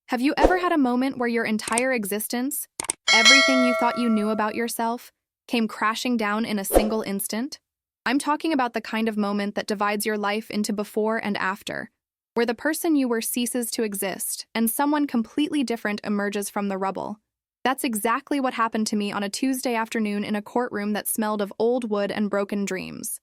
Have you ever had a moment where your entire existence, everything you thought you knew about yourself, came crashing down in a single instant? I'm talking about the kind of moment that divides your life into before and after, where the person you were ceases to exist and someone completely different emerges from the rubble. That's exactly what happened to me on a Tuesday afternoon in a courtroom that smelled of old wood and broken dreams.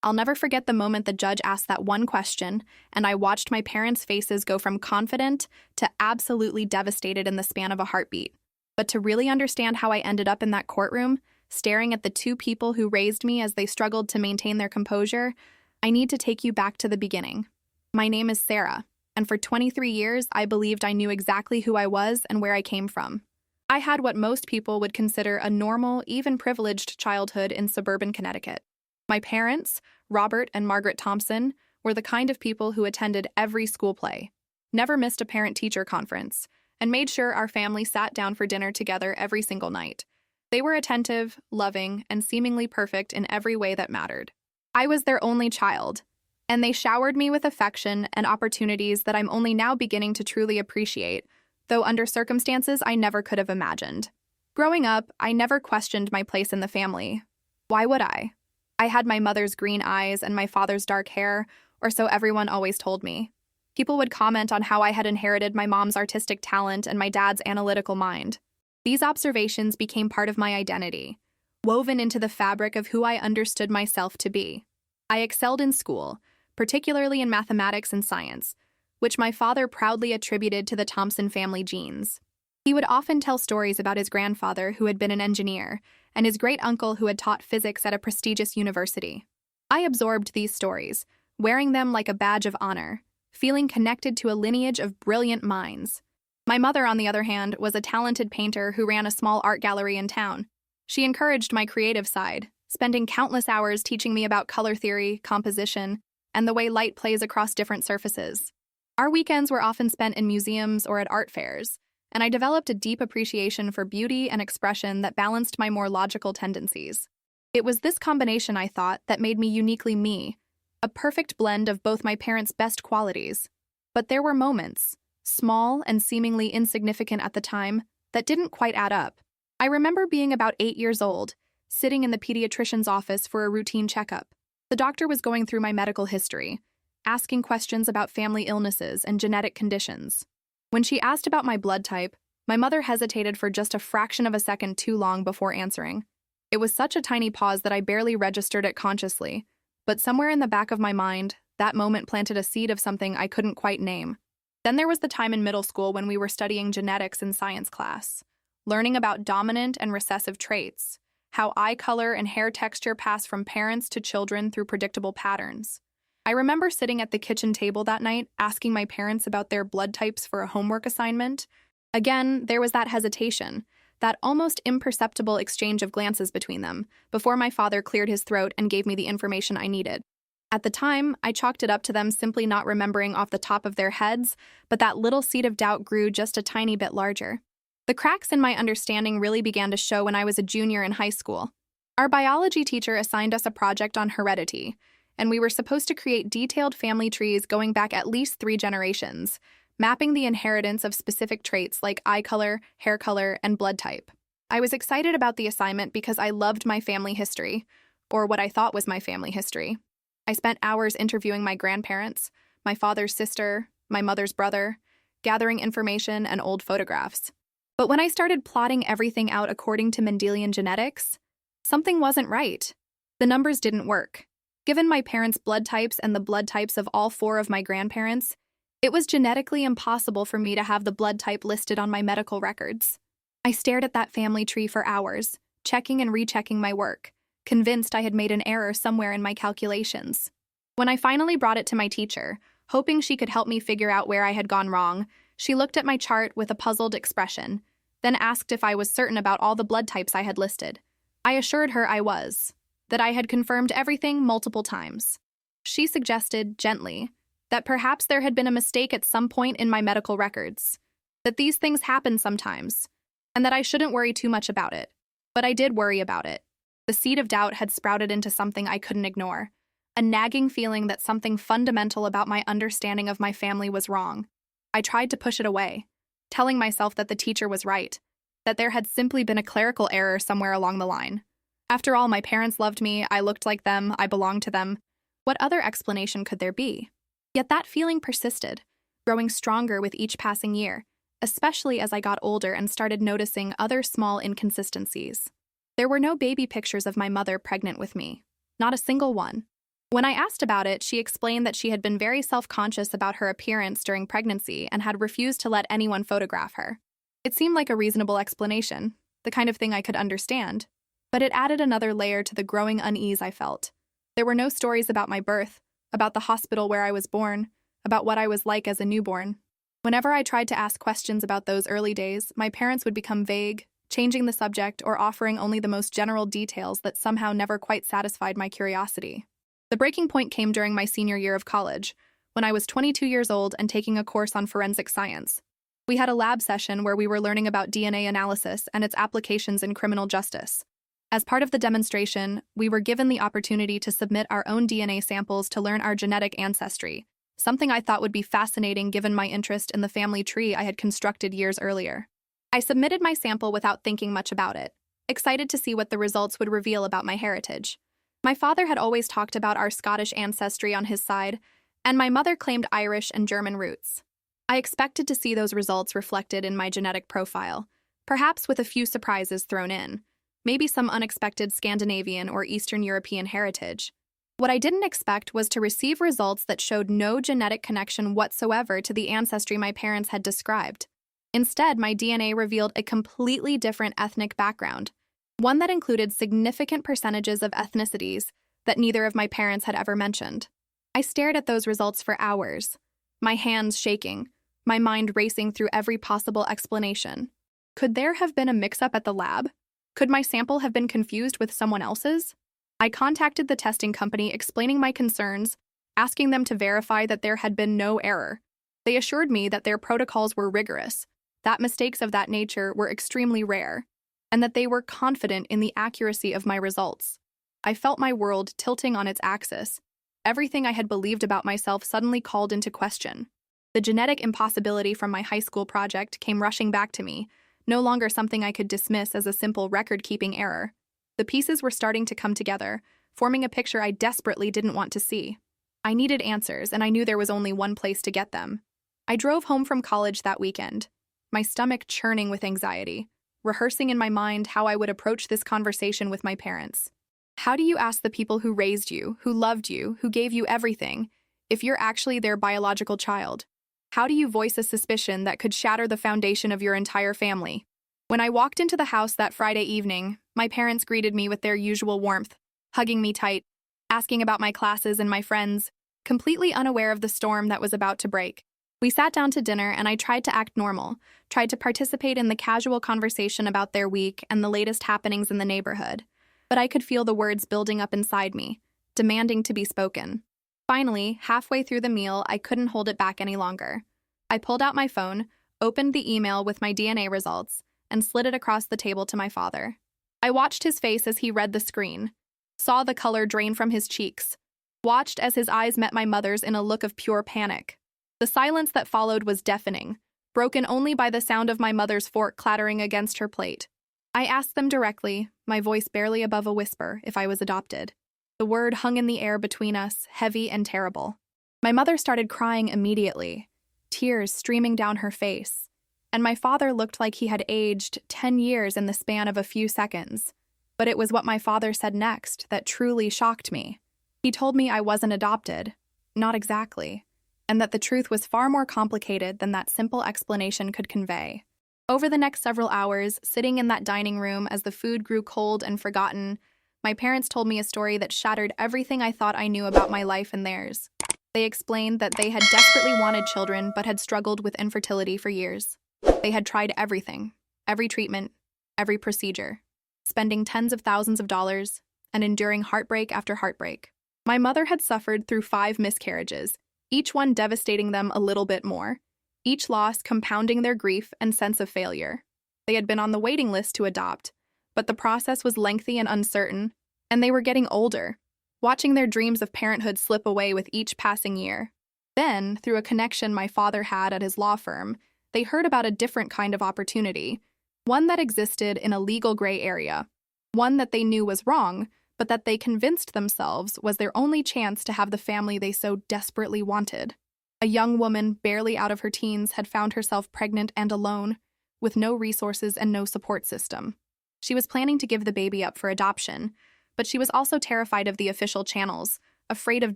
I'll never forget the moment the judge asked that one question, and I watched my parents' faces go from confident to absolutely devastated in the span of a heartbeat. But to really understand how I ended up in that courtroom, staring at the two people who raised me as they struggled to maintain their composure, I need to take you back to the beginning. My name is Sarah, and for 23 years, I believed I knew exactly who I was and where I came from. I had what most people would consider a normal, even privileged childhood in suburban Connecticut. My parents, Robert and Margaret Thompson, were the kind of people who attended every school play, never missed a parent-teacher conference, and made sure our family sat down for dinner together every single night. They were attentive, loving, and seemingly perfect in every way that mattered. I was their only child, and they showered me with affection and opportunities that I'm only now beginning to truly appreciate, though under circumstances I never could have imagined. Growing up, I never questioned my place in the family. Why would I? I had my mother's green eyes and my father's dark hair, or so everyone always told me. People would comment on how I had inherited my mom's artistic talent and my dad's analytical mind. These observations became part of my identity, woven into the fabric of who I understood myself to be. I excelled in school, particularly in mathematics and science, which my father proudly attributed to the Thompson family genes. He would often tell stories about his grandfather, who had been an engineer, and his great-uncle who had taught physics at a prestigious university. I absorbed these stories, wearing them like a badge of honor, feeling connected to a lineage of brilliant minds. My mother, on the other hand, was a talented painter who ran a small art gallery in town. She encouraged my creative side, spending countless hours teaching me about color theory, composition, and the way light plays across different surfaces. Our weekends were often spent in museums or at art fairs, and I developed a deep appreciation for beauty and expression that balanced my more logical tendencies. It was this combination, I thought, that made me uniquely me, a perfect blend of both my parents' best qualities. But there were moments, small and seemingly insignificant at the time, that didn't quite add up. I remember being about 8 years old, sitting in the pediatrician's office for a routine checkup. The doctor was going through my medical history, asking questions about family illnesses and genetic conditions. When she asked about my blood type, my mother hesitated for just a fraction of a second too long before answering. It was such a tiny pause that I barely registered it consciously, but somewhere in the back of my mind, that moment planted a seed of something I couldn't quite name. Then there was the time in middle school when we were studying genetics in science class, learning about dominant and recessive traits, how eye color and hair texture pass from parents to children through predictable patterns. I remember sitting at the kitchen table that night, asking my parents about their blood types for a homework assignment. Again, there was that hesitation, that almost imperceptible exchange of glances between them, before my father cleared his throat and gave me the information I needed. At the time, I chalked it up to them simply not remembering off the top of their heads, but that little seed of doubt grew just a tiny bit larger. The cracks in my understanding really began to show when I was a junior in high school. Our biology teacher assigned us a project on heredity, and we were supposed to create detailed family trees going back at least 3 generations, mapping the inheritance of specific traits like eye color, hair color, and blood type. I was excited about the assignment because I loved my family history, or what I thought was my family history. I spent hours interviewing my grandparents, my father's sister, my mother's brother, gathering information and old photographs. But when I started plotting everything out according to Mendelian genetics, something wasn't right. The numbers didn't work. Given my parents' blood types and the blood types of all 4 of my grandparents, it was genetically impossible for me to have the blood type listed on my medical records. I stared at that family tree for hours, checking and rechecking my work, convinced I had made an error somewhere in my calculations. When I finally brought it to my teacher, hoping she could help me figure out where I had gone wrong, she looked at my chart with a puzzled expression, then asked if I was certain about all the blood types I had listed. I assured her I was, that I had confirmed everything multiple times. She suggested, gently, that perhaps there had been a mistake at some point in my medical records, that these things happen sometimes, and that I shouldn't worry too much about it. But I did worry about it. The seed of doubt had sprouted into something I couldn't ignore, a nagging feeling that something fundamental about my understanding of my family was wrong. I tried to push it away, telling myself that the teacher was right, that there had simply been a clerical error somewhere along the line. After all, my parents loved me, I looked like them, I belonged to them. What other explanation could there be? Yet that feeling persisted, growing stronger with each passing year, especially as I got older and started noticing other small inconsistencies. There were no baby pictures of my mother pregnant with me, not a single one. When I asked about it, she explained that she had been very self-conscious about her appearance during pregnancy and had refused to let anyone photograph her. It seemed like a reasonable explanation, the kind of thing I could understand, but it added another layer to the growing unease I felt. There were no stories about my birth, about the hospital where I was born, about what I was like as a newborn. Whenever I tried to ask questions about those early days, my parents would become vague, changing the subject or offering only the most general details that somehow never quite satisfied my curiosity. The breaking point came during my senior year of college, when I was 22 years old and taking a course on forensic science. We had a lab session where we were learning about DNA analysis and its applications in criminal justice. As part of the demonstration, we were given the opportunity to submit our own DNA samples to learn our genetic ancestry, something I thought would be fascinating given my interest in the family tree I had constructed years earlier. I submitted my sample without thinking much about it, excited to see what the results would reveal about my heritage. My father had always talked about our Scottish ancestry on his side, and my mother claimed Irish and German roots. I expected to see those results reflected in my genetic profile, perhaps with a few surprises thrown in, maybe some unexpected Scandinavian or Eastern European heritage. What I didn't expect was to receive results that showed no genetic connection whatsoever to the ancestry my parents had described. Instead, my DNA revealed a completely different ethnic background, one that included significant percentages of ethnicities that neither of my parents had ever mentioned. I stared at those results for hours, my hands shaking, my mind racing through every possible explanation. Could there have been a mix-up at the lab? Could my sample have been confused with someone else's? I contacted the testing company explaining my concerns, asking them to verify that there had been no error. They assured me that their protocols were rigorous, that mistakes of that nature were extremely rare, and that they were confident in the accuracy of my results. I felt my world tilting on its axis. Everything I had believed about myself suddenly called into question. The genetic impossibility from my high school project came rushing back to me, no longer something I could dismiss as a simple record-keeping error. The pieces were starting to come together, forming a picture I desperately didn't want to see. I needed answers, and I knew there was only one place to get them. I drove home from college that weekend, my stomach churning with anxiety, rehearsing in my mind how I would approach this conversation with my parents. How do you ask the people who raised you, who loved you, who gave you everything, if you're actually their biological child? How do you voice a suspicion that could shatter the foundation of your entire family? When I walked into the house that Friday evening, my parents greeted me with their usual warmth, hugging me tight, asking about my classes and my friends, completely unaware of the storm that was about to break. We sat down to dinner and I tried to act normal, tried to participate in the casual conversation about their week and the latest happenings in the neighborhood. But I could feel the words building up inside me, demanding to be spoken. Finally, halfway through the meal, I couldn't hold it back any longer. I pulled out my phone, opened the email with my DNA results, and slid it across the table to my father. I watched his face as he read the screen, saw the color drain from his cheeks, watched as his eyes met my mother's in a look of pure panic. The silence that followed was deafening, broken only by the sound of my mother's fork clattering against her plate. I asked them directly, my voice barely above a whisper, if I was adopted. The word hung in the air between us, heavy and terrible. My mother started crying immediately, tears streaming down her face, and my father looked like he had aged 10 years in the span of a few seconds. But it was what my father said next that truly shocked me. He told me I wasn't adopted, not exactly, and that the truth was far more complicated than that simple explanation could convey. Over the next several hours, sitting in that dining room as the food grew cold and forgotten, my parents told me a story that shattered everything I thought I knew about my life and theirs. They explained that they had desperately wanted children but had struggled with infertility for years. They had tried everything, every treatment, every procedure, spending tens of thousands of dollars and enduring heartbreak after heartbreak. My mother had suffered through 5 miscarriages, each one devastating them a little bit more, each loss compounding their grief and sense of failure. They had been on the waiting list to adopt, but the process was lengthy and uncertain, and they were getting older, watching their dreams of parenthood slip away with each passing year. Then, through a connection my father had at his law firm, they heard about a different kind of opportunity, one that existed in a legal gray area, one that they knew was wrong, but that they convinced themselves was their only chance to have the family they so desperately wanted. A young woman, barely out of her teens, had found herself pregnant and alone, with no resources and no support system. She was planning to give the baby up for adoption, but she was also terrified of the official channels, afraid of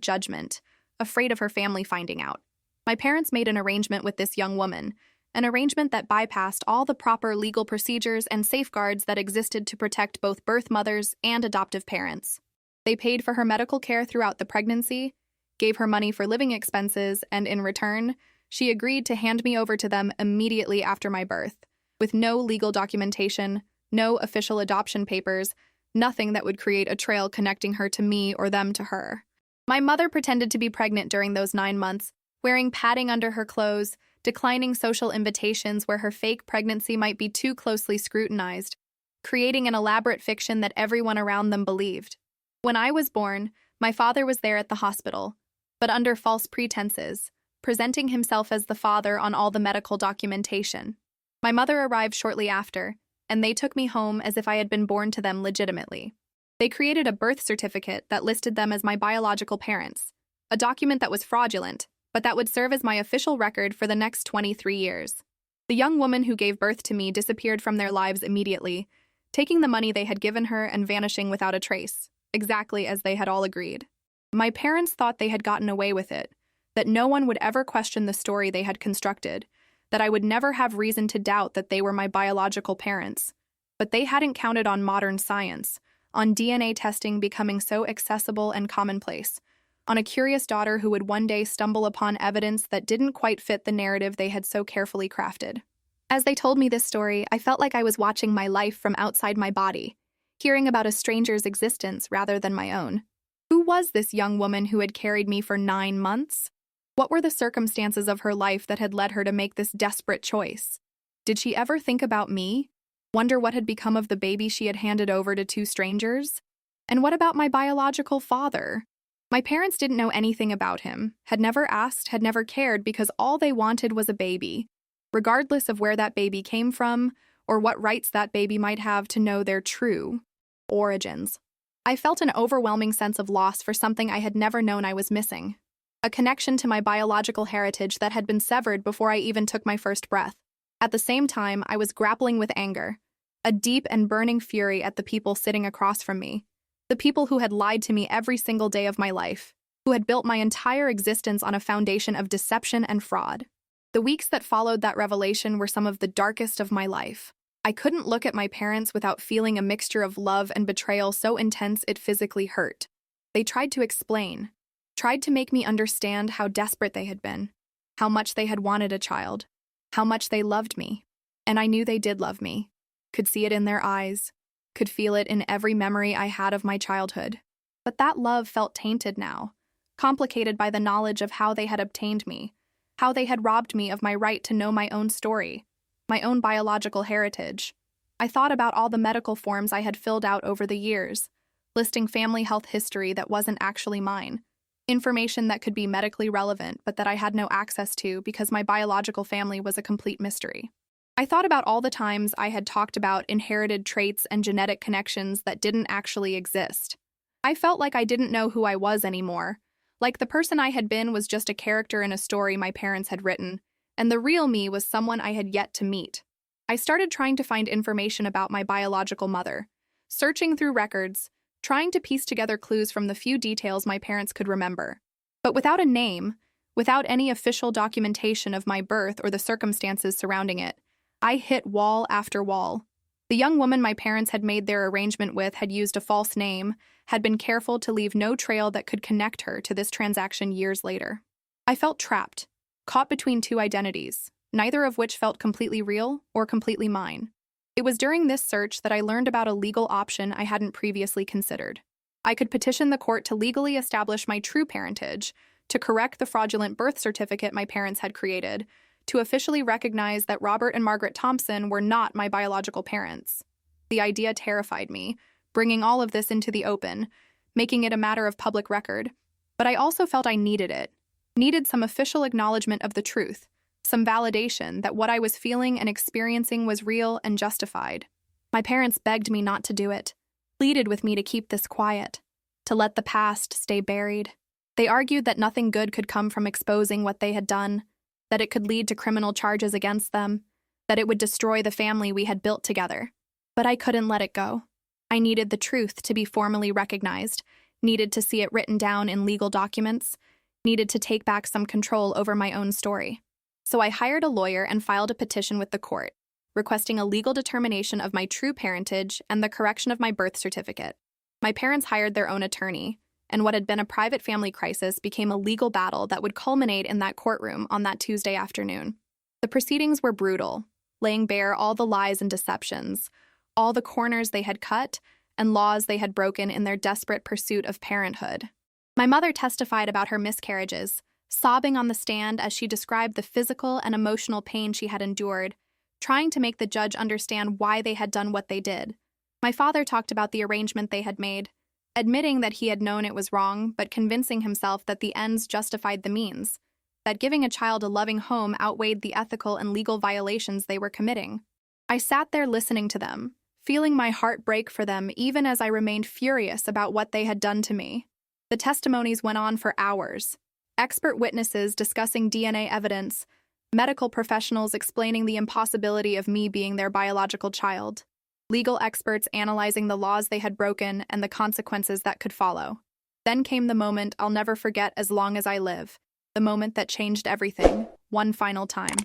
judgment, afraid of her family finding out. My parents made an arrangement with this young woman, an arrangement that bypassed all the proper legal procedures and safeguards that existed to protect both birth mothers and adoptive parents. They paid for her medical care throughout the pregnancy, gave her money for living expenses, and in return, she agreed to hand me over to them immediately after my birth, with no legal documentation, no official adoption papers, nothing that would create a trail connecting her to me or them to her. My mother pretended to be pregnant during those 9 months, wearing padding under her clothes, declining social invitations where her fake pregnancy might be too closely scrutinized, creating an elaborate fiction that everyone around them believed. When I was born, my father was there at the hospital, but under false pretenses, presenting himself as the father on all the medical documentation. My mother arrived shortly after, and they took me home as if I had been born to them legitimately. They created a birth certificate that listed them as my biological parents, a document that was fraudulent, but that would serve as my official record for the next 23 years. The young woman who gave birth to me disappeared from their lives immediately, taking the money they had given her and vanishing without a trace, exactly as they had all agreed. My parents thought they had gotten away with it, that no one would ever question the story they had constructed, that I would never have reason to doubt that they were my biological parents. But they hadn't counted on modern science, on DNA testing becoming so accessible and commonplace, on a curious daughter who would one day stumble upon evidence that didn't quite fit the narrative they had so carefully crafted. As they told me this story, I felt like I was watching my life from outside my body, hearing about a stranger's existence rather than my own. Who was this young woman who had carried me for 9 months? What were the circumstances of her life that had led her to make this desperate choice? Did she ever think about me? Wonder what had become of the baby she had handed over to 2 strangers? And what about my biological father? My parents didn't know anything about him, had never asked, had never cared because all they wanted was a baby, regardless of where that baby came from or what rights that baby might have to know their true origins. I felt an overwhelming sense of loss for something I had never known I was missing, a connection to my biological heritage that had been severed before I even took my first breath. At the same time, I was grappling with anger, a deep and burning fury at the people sitting across from me, the people who had lied to me every single day of my life, who had built my entire existence on a foundation of deception and fraud. The weeks that followed that revelation were some of the darkest of my life. I couldn't look at my parents without feeling a mixture of love and betrayal so intense it physically hurt. They tried to explain, tried to make me understand how desperate they had been, how much they had wanted a child, how much they loved me. And I knew they did love me, could see it in their eyes, could feel it in every memory I had of my childhood. But that love felt tainted now, complicated by the knowledge of how they had obtained me, how they had robbed me of my right to know my own story, my own biological heritage. I thought about all the medical forms I had filled out over the years, listing family health history that wasn't actually mine, information that could be medically relevant but that I had no access to because my biological family was a complete mystery. I thought about all the times I had talked about inherited traits and genetic connections that didn't actually exist. I felt like I didn't know who I was anymore, like the person I had been was just a character in a story my parents had written, and the real me was someone I had yet to meet. I started trying to find information about my biological mother, searching through records, trying to piece together clues from the few details my parents could remember. But without a name, without any official documentation of my birth or the circumstances surrounding it, I hit wall after wall. The young woman my parents had made their arrangement with had used a false name, had been careful to leave no trail that could connect her to this transaction years later. I felt trapped, caught between 2 identities, neither of which felt completely real or completely mine. It was during this search that I learned about a legal option I hadn't previously considered. I could petition the court to legally establish my true parentage, to correct the fraudulent birth certificate my parents had created, to officially recognize that Robert and Margaret Thompson were not my biological parents. The idea terrified me, bringing all of this into the open, making it a matter of public record. But I also felt I needed it, needed some official acknowledgement of the truth, some validation that what I was feeling and experiencing was real and justified. My parents begged me not to do it, pleaded with me to keep this quiet, to let the past stay buried. They argued that nothing good could come from exposing what they had done, that it could lead to criminal charges against them, that it would destroy the family we had built together. But I couldn't let it go. I needed the truth to be formally recognized, needed to see it written down in legal documents, needed to take back some control over my own story. So I hired a lawyer and filed a petition with the court, requesting a legal determination of my true parentage and the correction of my birth certificate. My parents hired their own attorney, and what had been a private family crisis became a legal battle that would culminate in that courtroom on that Tuesday afternoon. The proceedings were brutal, laying bare all the lies and deceptions, all the corners they had cut, and laws they had broken in their desperate pursuit of parenthood. My mother testified about her miscarriages, sobbing on the stand as she described the physical and emotional pain she had endured, trying to make the judge understand why they had done what they did. My father talked about the arrangement they had made, admitting that he had known it was wrong, but convincing himself that the ends justified the means, that giving a child a loving home outweighed the ethical and legal violations they were committing. I sat there listening to them, feeling my heart break for them even as I remained furious about what they had done to me. The testimonies went on for hours. Expert witnesses discussing DNA evidence, medical professionals explaining the impossibility of me being their biological child, legal experts analyzing the laws they had broken and the consequences that could follow. Then came the moment I'll never forget as long as I live, the moment that changed everything, one final time.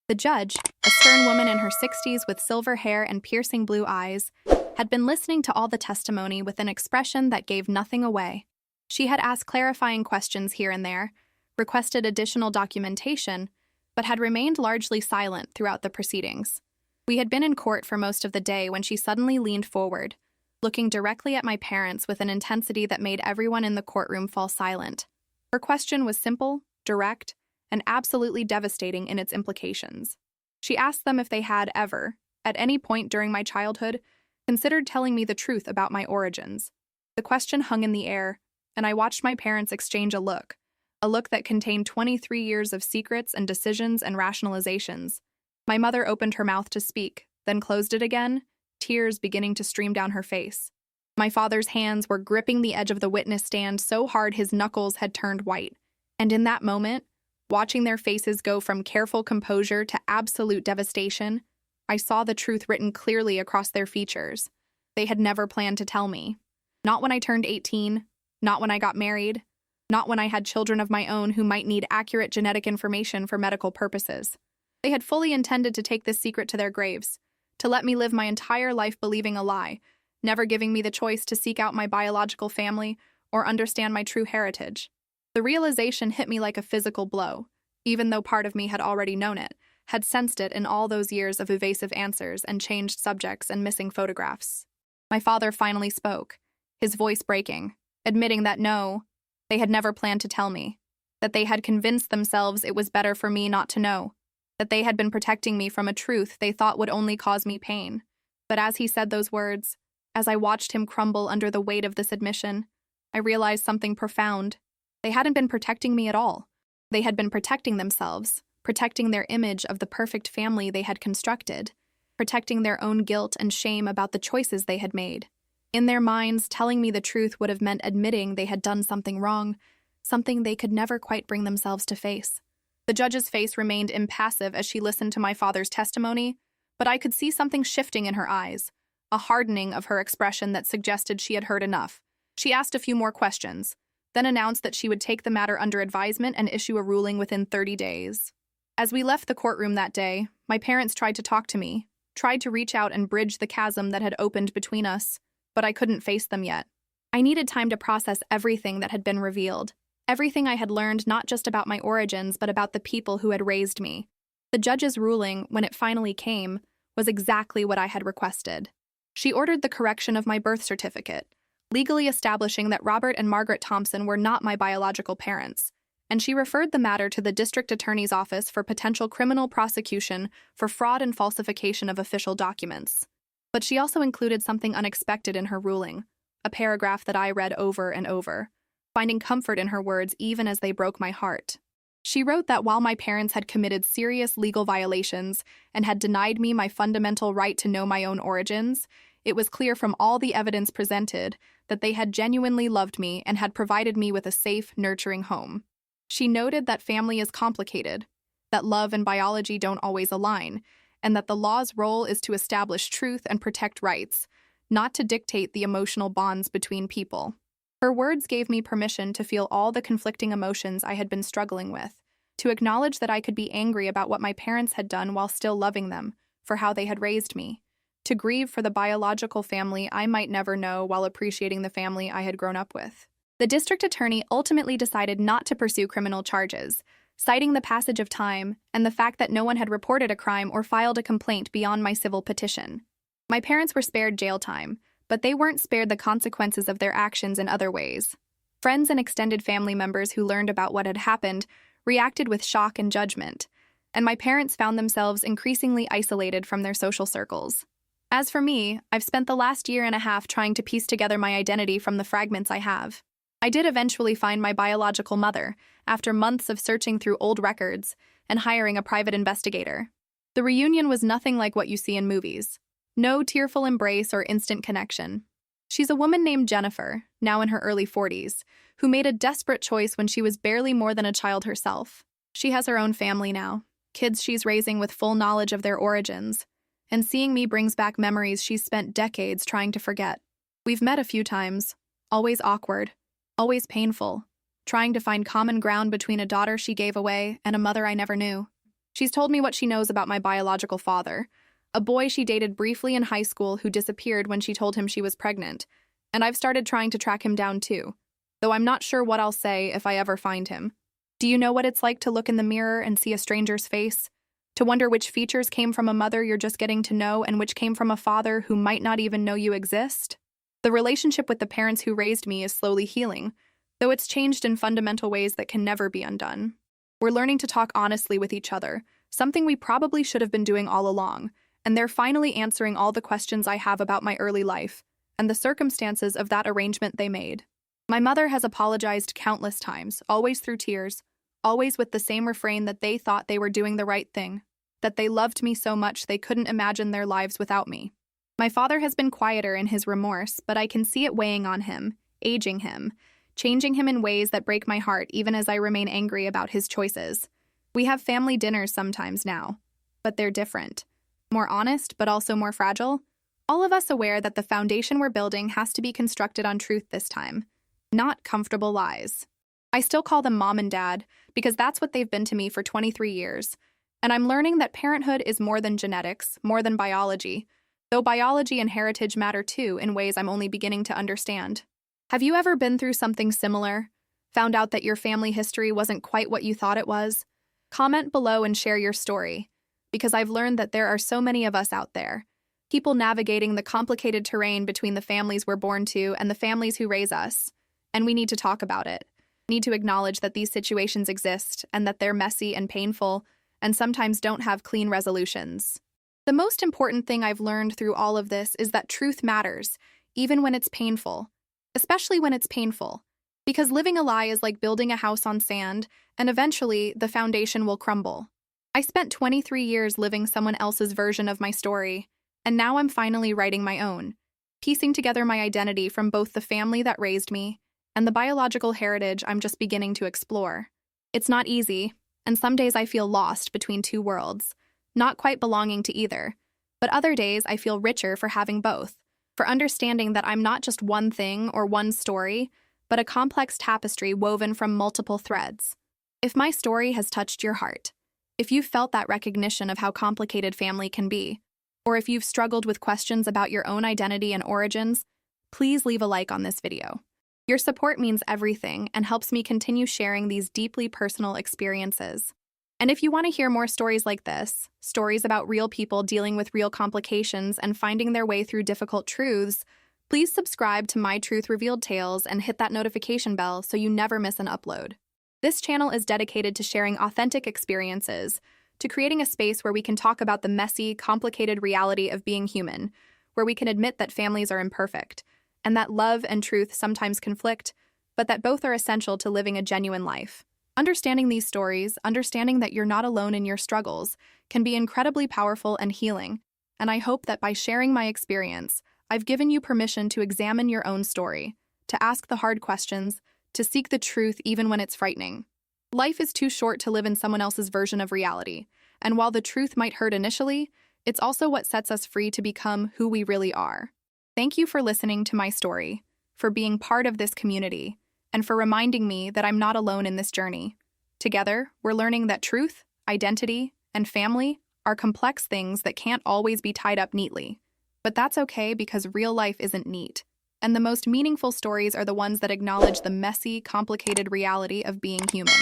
The judge, a stern woman in her 60s with silver hair and piercing blue eyes, had been listening to all the testimony with an expression that gave nothing away. She had asked clarifying questions here and there, requested additional documentation, but had remained largely silent throughout the proceedings. We had been in court for most of the day when she suddenly leaned forward, looking directly at my parents with an intensity that made everyone in the courtroom fall silent. Her question was simple, direct, and absolutely devastating in its implications. She asked them if they had ever, at any point during my childhood, considered telling me the truth about my origins. The question hung in the air, and I watched my parents exchange a look that contained 23 years of secrets and decisions and rationalizations. My mother opened her mouth to speak, then closed it again, tears beginning to stream down her face. My father's hands were gripping the edge of the witness stand so hard his knuckles had turned white. And in that moment, watching their faces go from careful composure to absolute devastation, I saw the truth written clearly across their features. They had never planned to tell me. Not when I turned 18, not when I got married, not when I had children of my own who might need accurate genetic information for medical purposes. They had fully intended to take this secret to their graves, to let me live my entire life believing a lie, never giving me the choice to seek out my biological family or understand my true heritage. The realization hit me like a physical blow, even though part of me had already known it, had sensed it in all those years of evasive answers and changed subjects and missing photographs. My father finally spoke, his voice breaking, admitting that no, they had never planned to tell me, that they had convinced themselves it was better for me not to know, that they had been protecting me from a truth they thought would only cause me pain. But as he said those words, as I watched him crumble under the weight of this admission, I realized something profound. They hadn't been protecting me at all. They had been protecting themselves, protecting their image of the perfect family they had constructed, protecting their own guilt and shame about the choices they had made. In their minds, telling me the truth would have meant admitting they had done something wrong, something they could never quite bring themselves to face. The judge's face remained impassive as she listened to my father's testimony, but I could see something shifting in her eyes, a hardening of her expression that suggested she had heard enough. She asked a few more questions, then announced that she would take the matter under advisement and issue a ruling within 30 days. As we left the courtroom that day, my parents tried to talk to me, tried to reach out and bridge the chasm that had opened between us, but I couldn't face them yet. I needed time to process everything that had been revealed, everything I had learned not just about my origins, but about the people who had raised me. The judge's ruling, when it finally came, was exactly what I had requested. She ordered the correction of my birth certificate, legally establishing that Robert and Margaret Thompson were not my biological parents, and she referred the matter to the district attorney's office for potential criminal prosecution for fraud and falsification of official documents. But she also included something unexpected in her ruling, a paragraph that I read over and over, finding comfort in her words even as they broke my heart. She wrote that while my parents had committed serious legal violations and had denied me my fundamental right to know my own origins, it was clear from all the evidence presented that they had genuinely loved me and had provided me with a safe, nurturing home. She noted that family is complicated, that love and biology don't always align, and that the law's role is to establish truth and protect rights, not to dictate the emotional bonds between people. Her words gave me permission to feel all the conflicting emotions I had been struggling with, to acknowledge that I could be angry about what my parents had done while still loving them, for how they had raised me, to grieve for the biological family I might never know while appreciating the family I had grown up with. The district attorney ultimately decided not to pursue criminal charges, citing the passage of time and the fact that no one had reported a crime or filed a complaint beyond my civil petition. My parents were spared jail time, but they weren't spared the consequences of their actions in other ways. Friends and extended family members who learned about what had happened reacted with shock and judgment, and my parents found themselves increasingly isolated from their social circles. As for me, I've spent the last year and a half trying to piece together my identity from the fragments I have. I did eventually find my biological mother, after months of searching through old records and hiring a private investigator. The reunion was nothing like what you see in movies. No tearful embrace or instant connection. She's a woman named Jennifer, now in her early 40s, who made a desperate choice when she was barely more than a child herself. She has her own family now, kids she's raising with full knowledge of their origins, and seeing me brings back memories she's spent decades trying to forget. We've met a few times, always awkward, always painful, trying to find common ground between a daughter she gave away and a mother I never knew. She's told me what she knows about my biological father, a boy she dated briefly in high school who disappeared when she told him she was pregnant, and I've started trying to track him down too, though I'm not sure what I'll say if I ever find him. Do you know what it's like to look in the mirror and see a stranger's face? To wonder which features came from a mother you're just getting to know and which came from a father who might not even know you exist? The relationship with the parents who raised me is slowly healing, though it's changed in fundamental ways that can never be undone. We're learning to talk honestly with each other, something we probably should have been doing all along, and they're finally answering all the questions I have about my early life and the circumstances of that arrangement they made. My mother has apologized countless times, always through tears, always with the same refrain that they thought they were doing the right thing, that they loved me so much they couldn't imagine their lives without me. My father has been quieter in his remorse, but I can see it weighing on him, aging him, changing him in ways that break my heart even as I remain angry about his choices. We have family dinners sometimes now, but they're different. More honest, but also more fragile. All of us aware that the foundation we're building has to be constructed on truth this time, not comfortable lies. I still call them mom and dad because that's what they've been to me for 23 years, and I'm learning that parenthood is more than genetics, more than biology, though biology and heritage matter too in ways I'm only beginning to understand. Have you ever been through something similar? Found out that your family history wasn't quite what you thought it was? Comment below and share your story, because I've learned that there are so many of us out there, people navigating the complicated terrain between the families we're born to and the families who raise us, and we need to talk about it. We need to acknowledge that these situations exist and that they're messy and painful and sometimes don't have clean resolutions. The most important thing I've learned through all of this is that truth matters, even when it's painful, especially when it's painful, because living a lie is like building a house on sand, and eventually the foundation will crumble. I spent 23 years living someone else's version of my story, and now I'm finally writing my own, piecing together my identity from both the family that raised me and the biological heritage I'm just beginning to explore. It's not easy, and some days I feel lost between two worlds, not quite belonging to either, but other days I feel richer for having both, for understanding that I'm not just one thing or one story, but a complex tapestry woven from multiple threads. If my story has touched your heart, if you've felt that recognition of how complicated family can be, or if you've struggled with questions about your own identity and origins, please leave a like on this video. Your support means everything and helps me continue sharing these deeply personal experiences. And if you want to hear more stories like this, stories about real people dealing with real complications and finding their way through difficult truths, please subscribe to My Truth Revealed Tales and hit that notification bell so you never miss an upload. This channel is dedicated to sharing authentic experiences, to creating a space where we can talk about the messy, complicated reality of being human, where we can admit that families are imperfect, and that love and truth sometimes conflict, but that both are essential to living a genuine life. Understanding these stories, understanding that you're not alone in your struggles, can be incredibly powerful and healing, and I hope that by sharing my experience, I've given you permission to examine your own story, to ask the hard questions, to seek the truth even when it's frightening. Life is too short to live in someone else's version of reality, and while the truth might hurt initially, it's also what sets us free to become who we really are. Thank you for listening to my story, for being part of this community, and for reminding me that I'm not alone in this journey. Together, we're learning that truth, identity, and family are complex things that can't always be tied up neatly. But that's okay because real life isn't neat. And the most meaningful stories are the ones that acknowledge the messy, complicated reality of being human.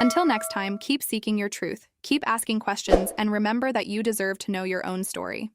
Until next time, keep seeking your truth, keep asking questions, and remember that you deserve to know your own story.